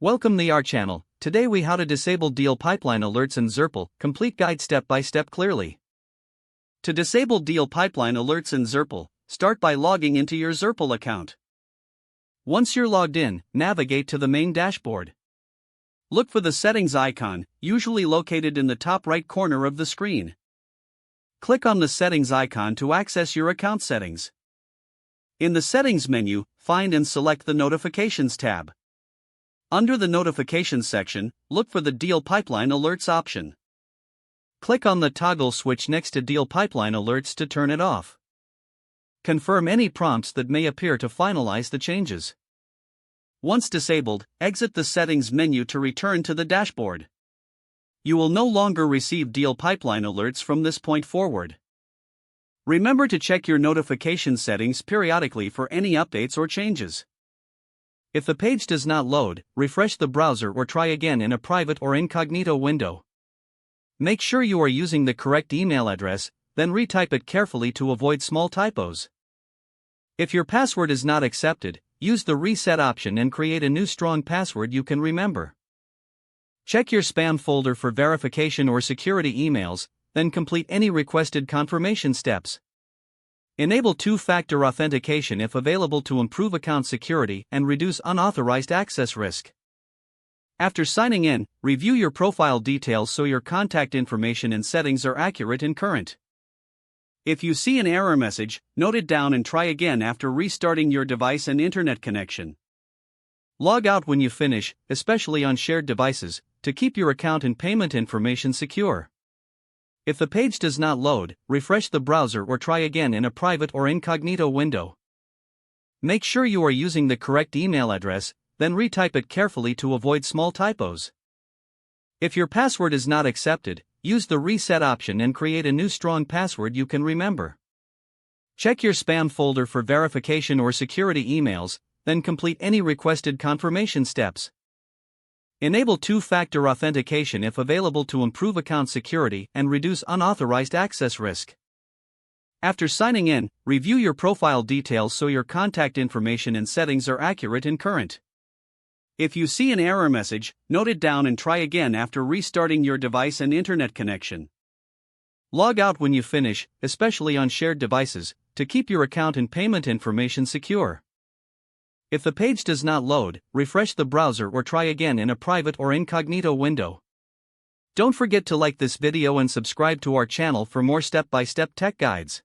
Welcome to our channel. Today we how to disable deal pipeline alerts in Zurple, complete guide step by step clearly. To disable deal pipeline alerts in Zurple, start by logging into your Zurple account. Once you're logged in, navigate to the main dashboard. Look for the settings icon, usually located in the top right corner of the screen. Click on the settings icon to access your account settings. In the settings menu, find and select the notifications tab. Under the Notifications section, look for the Deal Pipeline Alerts option. Click on the toggle switch next to Deal Pipeline Alerts to turn it off. Confirm any prompts that may appear to finalize the changes. Once disabled, exit the Settings menu to return to the dashboard. You will no longer receive Deal Pipeline Alerts from this point forward. Remember to check your notification settings periodically for any updates or changes. If the page does not load, refresh the browser or try again in a private or incognito window. Make sure you are using the correct email address, then retype it carefully to avoid small typos. If your password is not accepted, use the reset option and create a new strong password you can remember. Check your spam folder for verification or security emails, then complete any requested confirmation steps. Enable two-factor authentication if available to improve account security and reduce unauthorized access risk. After signing in, review your profile details so your contact information and settings are accurate and current. If you see an error message, note it down and try again after restarting your device and internet connection. Log out when you finish, especially on shared devices, to keep your account and payment information secure. If the page does not load, refresh the browser or try again in a private or incognito window. Make sure you are using the correct email address, then retype it carefully to avoid small typos. If your password is not accepted, use the reset option and create a new strong password you can remember. Check your spam folder for verification or security emails, then complete any requested confirmation steps. Enable two-factor authentication if available to improve account security and reduce unauthorized access risk. After signing in, review your profile details so your contact information and settings are accurate and current. If you see an error message, note it down and try again after restarting your device and internet connection. Log out when you finish, especially on shared devices, to keep your account and payment information secure. If the page does not load, refresh the browser or try again in a private or incognito window. Don't forget to like this video and subscribe to our channel for more step-by-step tech guides.